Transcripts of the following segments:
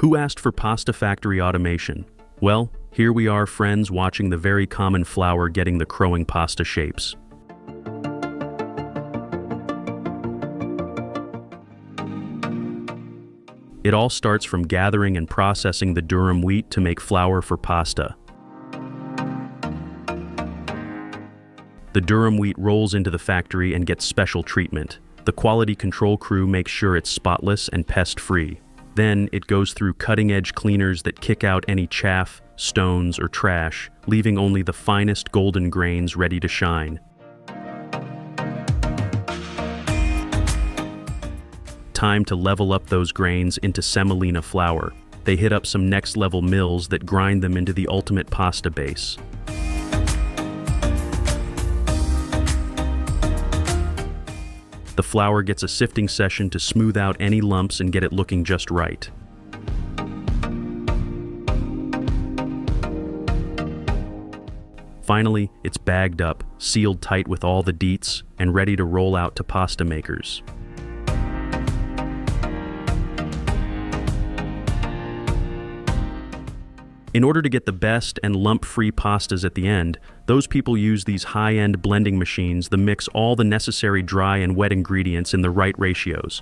Who asked for pasta factory automation? Well, here we are, friends, watching the very common flour getting the crowing pasta shapes. It all starts from gathering and processing the durum wheat to make flour for pasta. The durum wheat rolls into the factory and gets special treatment. The quality control crew makes sure it's spotless and pest-free. Then it goes through cutting-edge cleaners that kick out any chaff, stones, or trash, leaving only the finest golden grains ready to shine. Time to level up those grains into semolina flour. They hit up some next-level mills that grind them into the ultimate pasta base. The flour gets a sifting session to smooth out any lumps and get it looking just right. Finally, it's bagged up, sealed tight with all the deets, and ready to roll out to pasta makers. In order to get the best and lump-free pastas at the end, those people use these high-end blending machines that mix all the necessary dry and wet ingredients in the right ratios.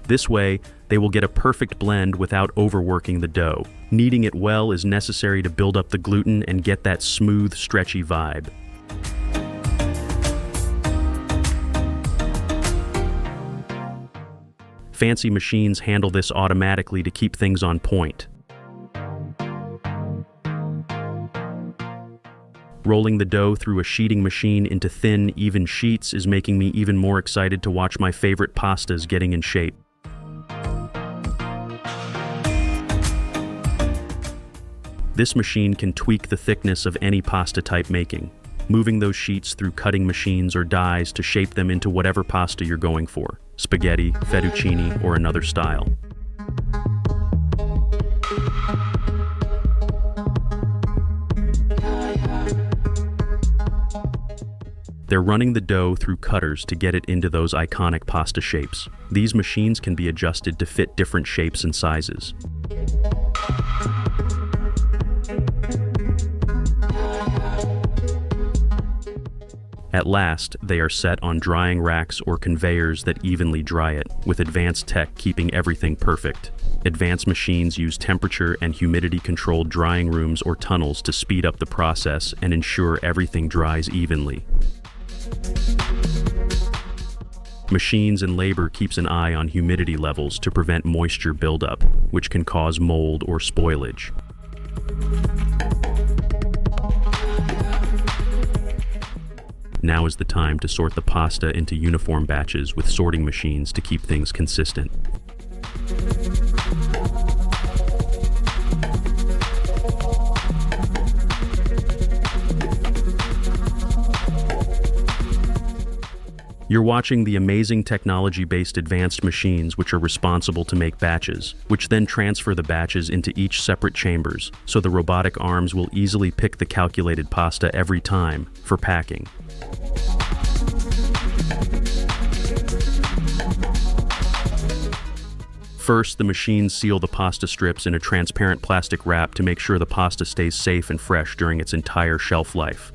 This way, they will get a perfect blend without overworking the dough. Kneading it well is necessary to build up the gluten and get that smooth, stretchy vibe. Fancy machines handle this automatically to keep things on point. Rolling the dough through a sheeting machine into thin, even sheets is making me even more excited to watch my favorite pastas getting in shape. This machine can tweak the thickness of any pasta type making, moving those sheets through cutting machines or dies to shape them into whatever pasta you're going for: spaghetti, fettuccine, or another style. They're running the dough through cutters to get it into those iconic pasta shapes. These machines can be adjusted to fit different shapes and sizes. At last, they are set on drying racks or conveyors that evenly dry it, with advanced tech keeping everything perfect. Advanced machines use temperature and humidity-controlled drying rooms or tunnels to speed up the process and ensure everything dries evenly. Machines and labor keeps an eye on humidity levels to prevent moisture buildup, which can cause mold or spoilage. Now is the time to sort the pasta into uniform batches with sorting machines to keep things consistent. You're watching the amazing technology-based advanced machines which are responsible to make batches, which then transfer the batches into each separate chambers, so the robotic arms will easily pick the calculated pasta every time for packing. First, the machines seal the pasta strips in a transparent plastic wrap to make sure the pasta stays safe and fresh during its entire shelf life.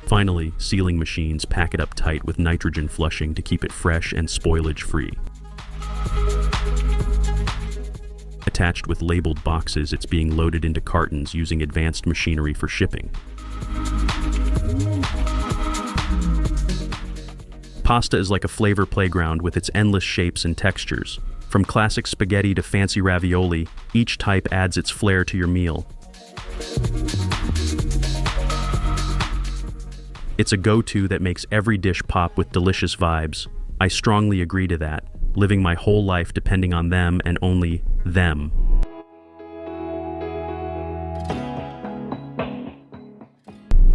Finally, sealing machines pack it up tight with nitrogen flushing to keep it fresh and spoilage-free. Attached with labeled boxes, it's being loaded into cartons using advanced machinery for shipping. Pasta is like a flavor playground with its endless shapes and textures. From classic spaghetti to fancy ravioli, each type adds its flair to your meal. It's a go-to that makes every dish pop with delicious vibes. I strongly agree to that, living my whole life depending on them and only them.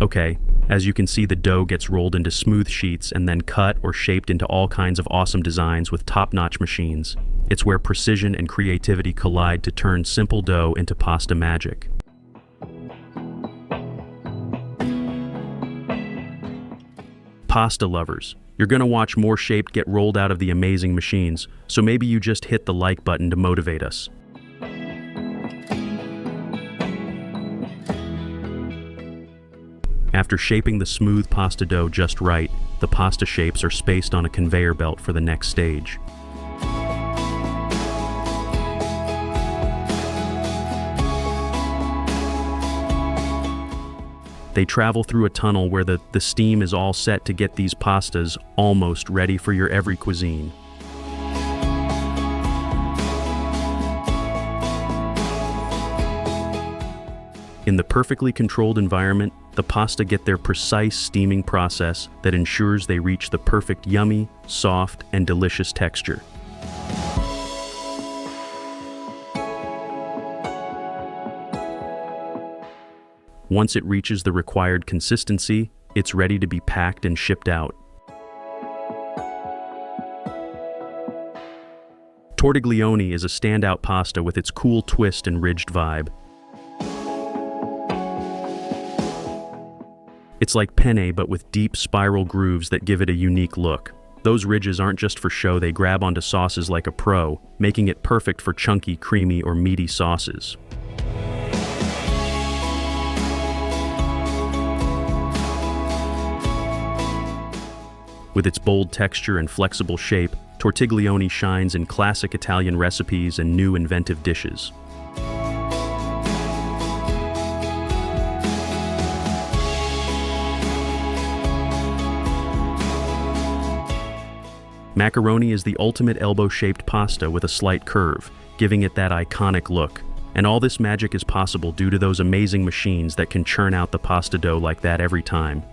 Okay, as you can see, the dough gets rolled into smooth sheets and then cut or shaped into all kinds of awesome designs with top-notch machines. It's where precision and creativity collide to turn simple dough into pasta magic. Pasta lovers, you're gonna watch more Shape get rolled out of the amazing machines, so maybe you just hit the like button to motivate us. After shaping the smooth pasta dough just right, the pasta shapes are spaced on a conveyor belt for the next stage. They travel through a tunnel where the steam is all set to get these pastas almost ready for your every cuisine. In the perfectly controlled environment, the pasta get their precise steaming process that ensures they reach the perfect yummy, soft, and delicious texture. Once it reaches the required consistency, it's ready to be packed and shipped out. Tortiglione is a standout pasta with its cool twist and ridged vibe. It's like penne but with deep spiral grooves that give it a unique look. Those ridges aren't just for show, they grab onto sauces like a pro, making it perfect for chunky, creamy, or meaty sauces. With its bold texture and flexible shape, tortiglione shines in classic Italian recipes and new inventive dishes. Macaroni is the ultimate elbow-shaped pasta with a slight curve, giving it that iconic look. And all this magic is possible due to those amazing machines that can churn out the pasta dough like that every time.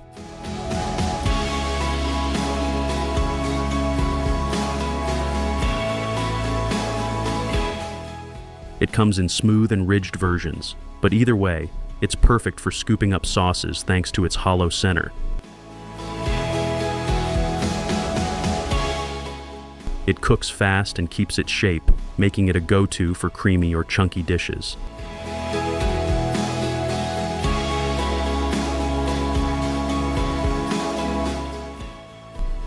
It comes in smooth and ridged versions, but either way, it's perfect for scooping up sauces thanks to its hollow center. It cooks fast and keeps its shape, making it a go-to for creamy or chunky dishes.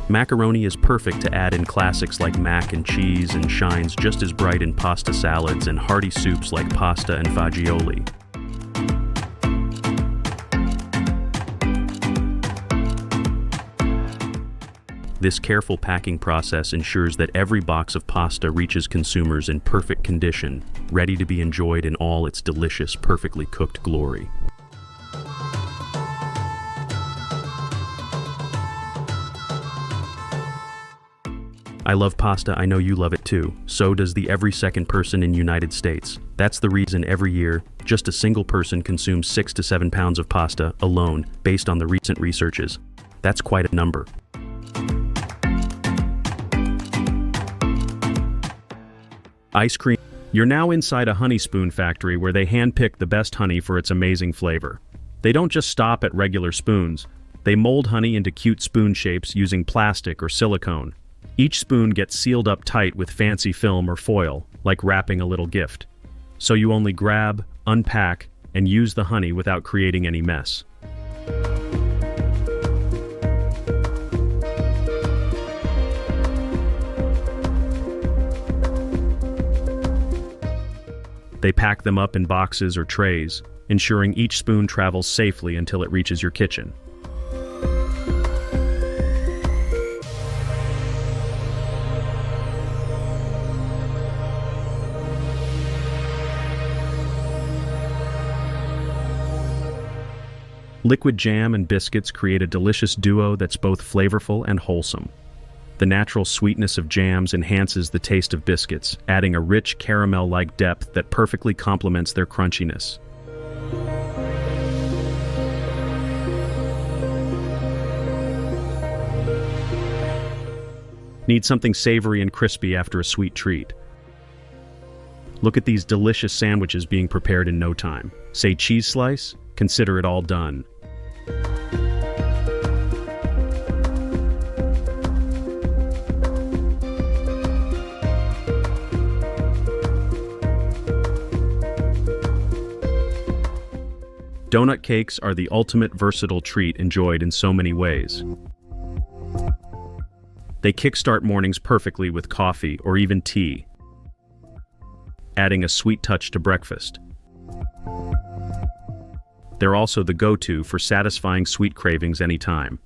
Macaroni is perfect to add in classics like mac and cheese and shines just as bright in pasta salads and hearty soups like pasta and fagioli. This careful packing process ensures that every box of pasta reaches consumers in perfect condition, ready to be enjoyed in all its delicious, perfectly cooked glory. I love pasta, I know you love it too. So does the every second person in the United States. That's the reason every year, just a single person consumes 6 to 7 pounds of pasta alone, based on the recent researches. That's quite a number. Ice cream. You're now inside a honey spoon factory where they handpick the best honey for its amazing flavor. They don't just stop at regular spoons. They mold honey into cute spoon shapes using plastic or silicone. Each spoon gets sealed up tight with fancy film or foil, like wrapping a little gift. So you only grab, unpack, and use the honey without creating any mess. They pack them up in boxes or trays, ensuring each spoon travels safely until it reaches your kitchen. Liquid jam and biscuits create a delicious duo that's both flavorful and wholesome. The natural sweetness of jams enhances the taste of biscuits, adding a rich caramel-like depth that perfectly complements their crunchiness. Need something savory and crispy after a sweet treat? Look at these delicious sandwiches being prepared in no time. Say cheese slice? Consider it all done. Donut cakes are the ultimate versatile treat enjoyed in so many ways. They kickstart mornings perfectly with coffee or even tea, adding a sweet touch to breakfast. They're also the go-to for satisfying sweet cravings anytime.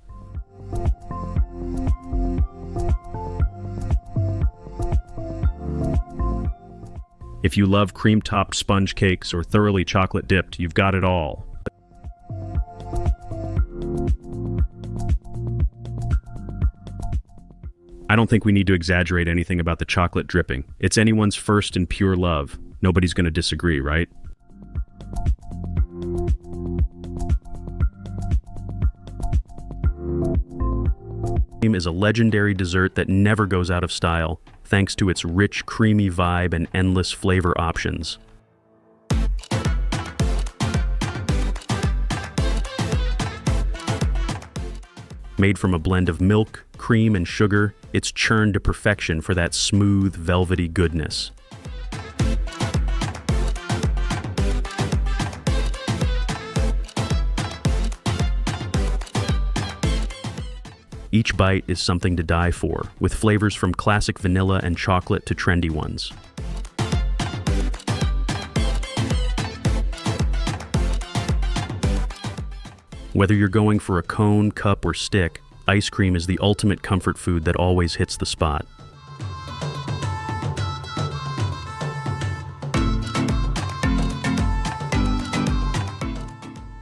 If you love cream-topped sponge cakes or thoroughly chocolate-dipped, you've got it all. I don't think we need to exaggerate anything about the chocolate dripping. It's anyone's first and pure love. Nobody's going to disagree, right? Is a legendary dessert that never goes out of style, thanks to its rich, creamy vibe and endless flavor options. Made from a blend of milk, cream, and sugar, it's churned to perfection for that smooth, velvety goodness. Each bite is something to die for, with flavors from classic vanilla and chocolate to trendy ones. Whether you're going for a cone, cup, or stick, ice cream is the ultimate comfort food that always hits the spot.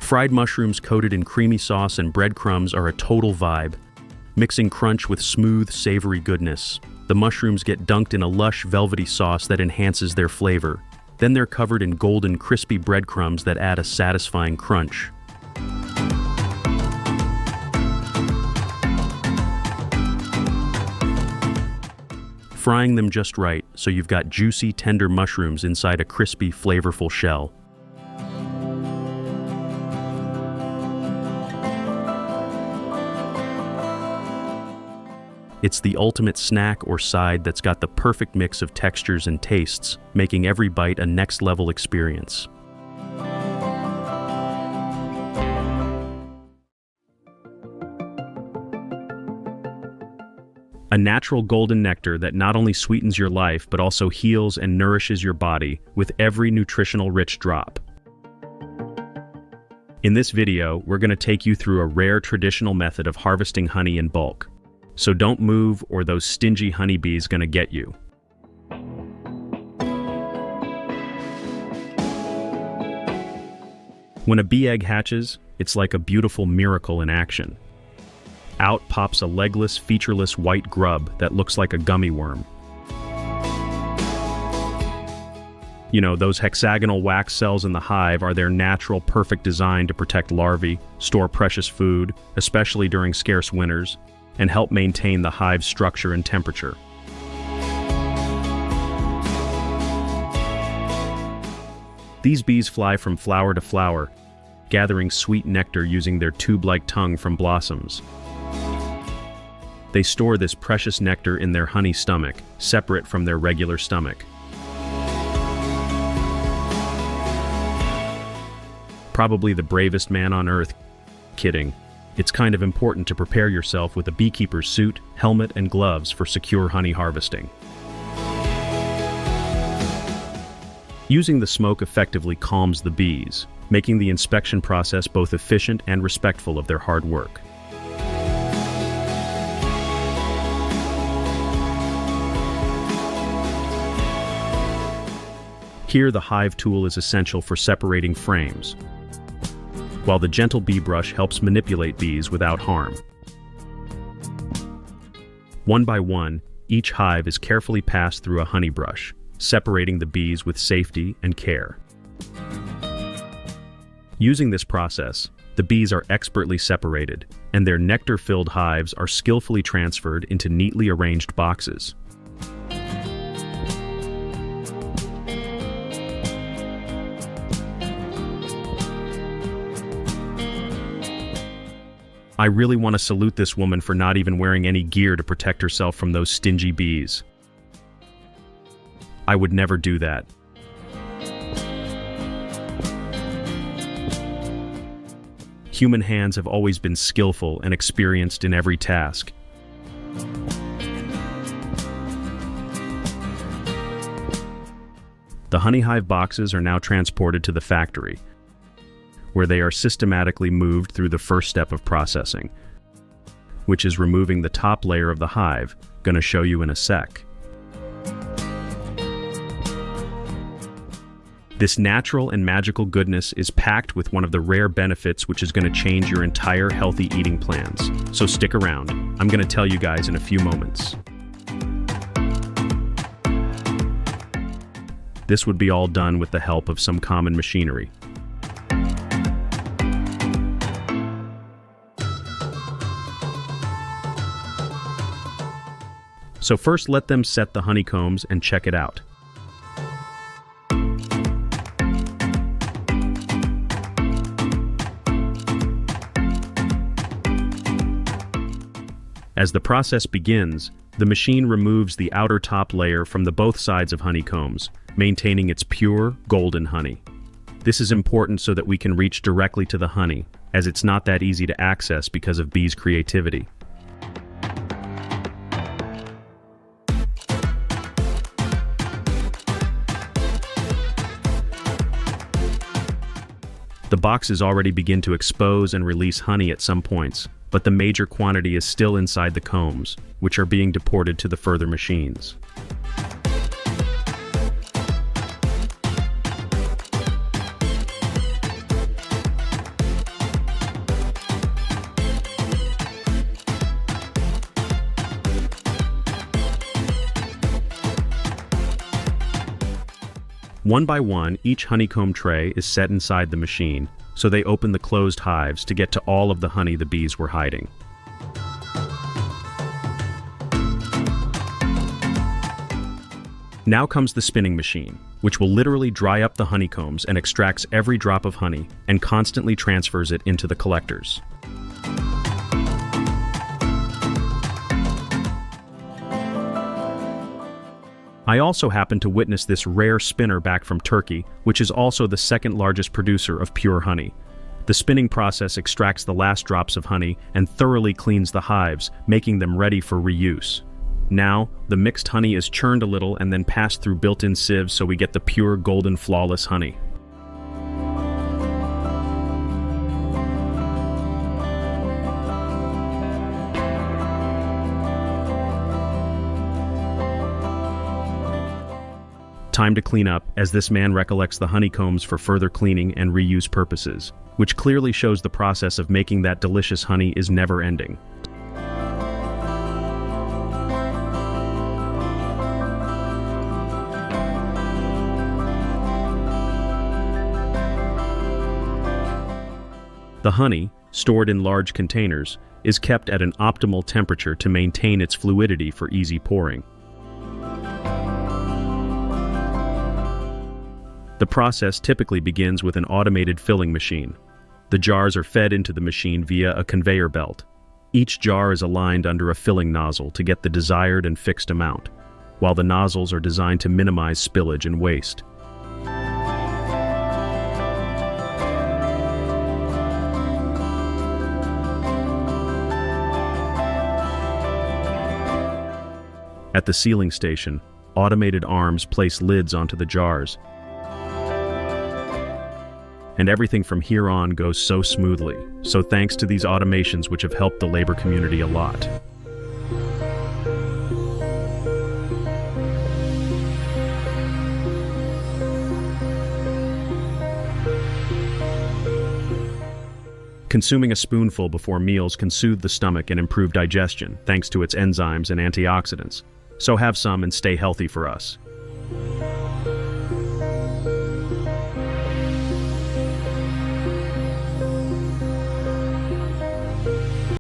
Fried mushrooms coated in creamy sauce and breadcrumbs are a total vibe, mixing crunch with smooth, savory goodness. The mushrooms get dunked in a lush, velvety sauce that enhances their flavor. Then they're covered in golden, crispy breadcrumbs that add a satisfying crunch. Frying them just right, so you've got juicy, tender mushrooms inside a crispy, flavorful shell. It's the ultimate snack or side that's got the perfect mix of textures and tastes, making every bite a next-level experience. A natural golden nectar that not only sweetens your life, but also heals and nourishes your body with every nutritional-rich drop. In this video, we're going to take you through a rare traditional method of harvesting honey in bulk. So don't move, or those stingy honeybees gonna get you. When a bee egg hatches, it's like a beautiful miracle in action. Out pops a legless, featureless white grub that looks like a gummy worm. You know, those hexagonal wax cells in the hive are their natural, perfect design to protect larvae, store precious food, especially during scarce winters, and help maintain the hive's structure and temperature. These bees fly from flower to flower, gathering sweet nectar using their tube-like tongue from blossoms. They store this precious nectar in their honey stomach, separate from their regular stomach. Probably the bravest man on earth. Kidding. It's kind of important to prepare yourself with a beekeeper's suit, helmet, and gloves for secure honey harvesting. Using the smoke effectively calms the bees, making the inspection process both efficient and respectful of their hard work. Here, the hive tool is essential for separating frames, while the gentle bee brush helps manipulate bees without harm. One by one, each hive is carefully passed through a honey brush, separating the bees with safety and care. Using this process, the bees are expertly separated, and their nectar-filled hives are skillfully transferred into neatly arranged boxes. I really want to salute this woman for not even wearing any gear to protect herself from those stingy bees. I would never do that. Human hands have always been skillful and experienced in every task. The honey hive boxes are now transported to the factory, where they are systematically moved through the first step of processing, which is removing the top layer of the hive, gonna show you in a sec. This natural and magical goodness is packed with one of the rare benefits which is gonna change your entire healthy eating plans. So stick around, I'm gonna tell you guys in a few moments. This would be all done with the help of some common machinery. So first let them set the honeycombs and check it out. As the process begins, the machine removes the outer top layer from the both sides of honeycombs, maintaining its pure, golden honey. This is important so that we can reach directly to the honey, as it's not that easy to access because of bees' creativity. The boxes already begin to expose and release honey at some points, but the major quantity is still inside the combs, which are being deported to the further machines. One by one, each honeycomb tray is set inside the machine, so they open the closed hives to get to all of the honey the bees were hiding. Now comes the spinning machine, which will literally dry up the honeycombs and extracts every drop of honey and constantly transfers it into the collectors. I also happened to witness this rare spinner back from Turkey, which is also the second largest producer of pure honey. The spinning process extracts the last drops of honey and thoroughly cleans the hives, making them ready for reuse. Now, the mixed honey is churned a little and then passed through built-in sieves so we get the pure, golden, flawless honey. Time to clean up, as this man recollects the honeycombs for further cleaning and reuse purposes, which clearly shows the process of making that delicious honey is never ending. The honey, stored in large containers, is kept at an optimal temperature to maintain its fluidity for easy pouring. The process typically begins with an automated filling machine. The jars are fed into the machine via a conveyor belt. Each jar is aligned under a filling nozzle to get the desired and fixed amount, while the nozzles are designed to minimize spillage and waste. At the sealing station, automated arms place lids onto the jars, and everything from here on goes so smoothly. So thanks to these automations which have helped the labor community a lot. Consuming a spoonful before meals can soothe the stomach and improve digestion, thanks to its enzymes and antioxidants. So have some and stay healthy for us.